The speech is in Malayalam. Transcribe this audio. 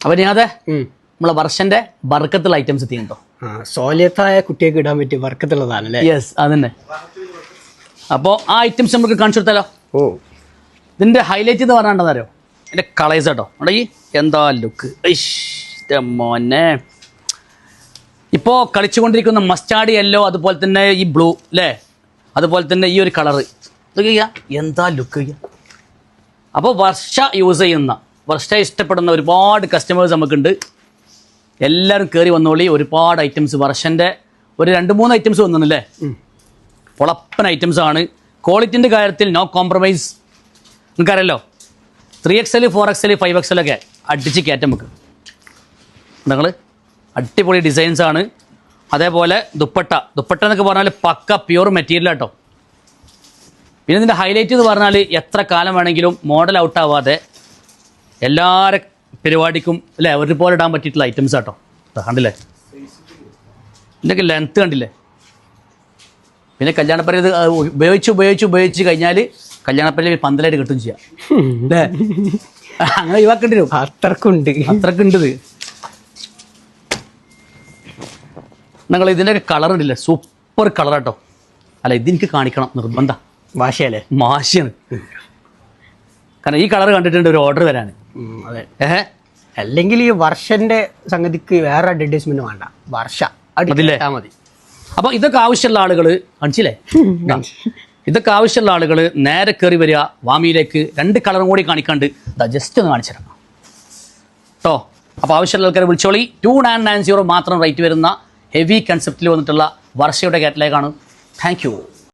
അപ്പം ഞാൻ അതെ നമ്മളെ വർഷൻ്റെ ബർക്കത്തുള്ള ഐറ്റംസ് എത്തിയിട്ടുണ്ടോ? സോലിയത്തായ കുട്ടിയൊക്കെ ഇടാൻ പറ്റിയ വർക്കത്തുള്ളതാണല്ലേ? യെസ് അതന്നെ. അപ്പോൾ ആ ഐറ്റംസ് നമുക്ക് കാണിച്ചു കൊടുത്താലോ? ഓ, ഇതിൻ്റെ ഹൈലൈറ്റ് എന്ന് പറഞ്ഞാൽ എൻ്റെ കളേഴ്സ് കേട്ടോ. അവിടെ ഈ എന്താ ലുക്ക് മോനെ. ഇപ്പോൾ കളിച്ചുകൊണ്ടിരിക്കുന്ന മസ്റ്റാർഡ് യെല്ലോ, അതുപോലെ തന്നെ ഈ ബ്ലൂ അല്ലേ, അതുപോലെ തന്നെ ഈ ഒരു കളറ്, ഇതൊക്കെ എന്താ ലുക്ക്. അപ്പോൾ വർഷ യൂസ് ചെയ്യുന്ന, വർഷ ഇഷ്ടപ്പെടുന്ന ഒരുപാട് കസ്റ്റമേഴ്സ് നമുക്കുണ്ട്. എല്ലാവരും കയറി വന്നോളി. ഒരുപാട് ഐറ്റംസ് വർഷൻ്റെ ഒരു 2-3 ഐറ്റംസ് വന്നില്ലേ, പൊളപ്പൻ ഐറ്റംസ് ആണ്. ക്വാളിറ്റിൻ്റെ കാര്യത്തിൽ നോ കോംപ്രമൈസ്. നിങ്ങൾക്കറിയാലോ 3XL 4XL 5XL ഒക്കെ അടിച്ച് കയറ്റം നമുക്ക്. നിങ്ങൾ അടിപൊളി ഡിസൈൻസ് ആണ്. അതേപോലെ ദുപ്പട്ട എന്നൊക്കെ പറഞ്ഞാൽ പക്ക പ്യൂർ മെറ്റീരിയൽ കേട്ടോ. പിന്നെ ഇതിൻ്റെ ഹൈലൈറ്റ് എന്ന് പറഞ്ഞാൽ എത്ര കാലം വേണമെങ്കിലും മോഡൽ ഔട്ട് ആവാതെ എല്ലാവരും പരിപാടിക്കും അല്ലേ ഒരുപോലെ ഇടാൻ പറ്റിയിട്ടുള്ള ഐറ്റംസ് കേട്ടോ. കണ്ടില്ലേ ഇതിൻ്റെയൊക്കെ ലെങ്ത്ത് കണ്ടില്ലേ. പിന്നെ കല്യാണപ്പരയിൽ ഇത് ഉപയോഗിച്ച് കഴിഞ്ഞാൽ കല്യാണപ്പരയിൽ പന്തലായിട്ട് കിട്ടും ചെയ്യാം അല്ലേ. അങ്ങനെ ഒഴിവാക്കേണ്ടി വരും. അത്രക്കുണ്ട് ഇത്. നിങ്ങൾ ഇതിൻ്റെയൊക്കെ കളർ ഇടില്ലേ, സൂപ്പർ കളർ കേട്ടോ. അല്ല ഇതെനിക്ക് കാണിക്കണം നിർബന്ധം. ഭാഷയല്ലേ? മാശയാണ്. കാരണം ഈ കളർ കണ്ടിട്ടുണ്ട് ഒരു ഓർഡർ വരാൻ. അതെ. അല്ലെങ്കിൽ ഈ വർഷന്റെ സംഗതിക്ക് വേറെ അഡ്വർടൈസ്മെന്റ് വേണ്ട, വർഷ മതില്ലേ? മതി. അപ്പോൾ ഇതൊക്കെ ആവശ്യമുള്ള ആളുകൾ കാണിച്ചില്ലേ, ഇതൊക്കെ ആവശ്യമുള്ള ആളുകൾ നേരെ കയറി വരിക വാമിയിലേക്ക്. 2 കളറും കൂടി കാണിക്കാണ്ട് ജസ്റ്റ് ഒന്ന് കാണിച്ചു തരാം കേട്ടോ. അപ്പോൾ ആവശ്യമുള്ള ആൾക്കാരെ വിളിച്ചോളി. 2990 മാത്രം റേറ്റ് വരുന്ന ഹെവി കൺസെപ്റ്റിൽ വന്നിട്ടുള്ള വർഷയുടെ കാറ്റലോഗാണ്. Thank you.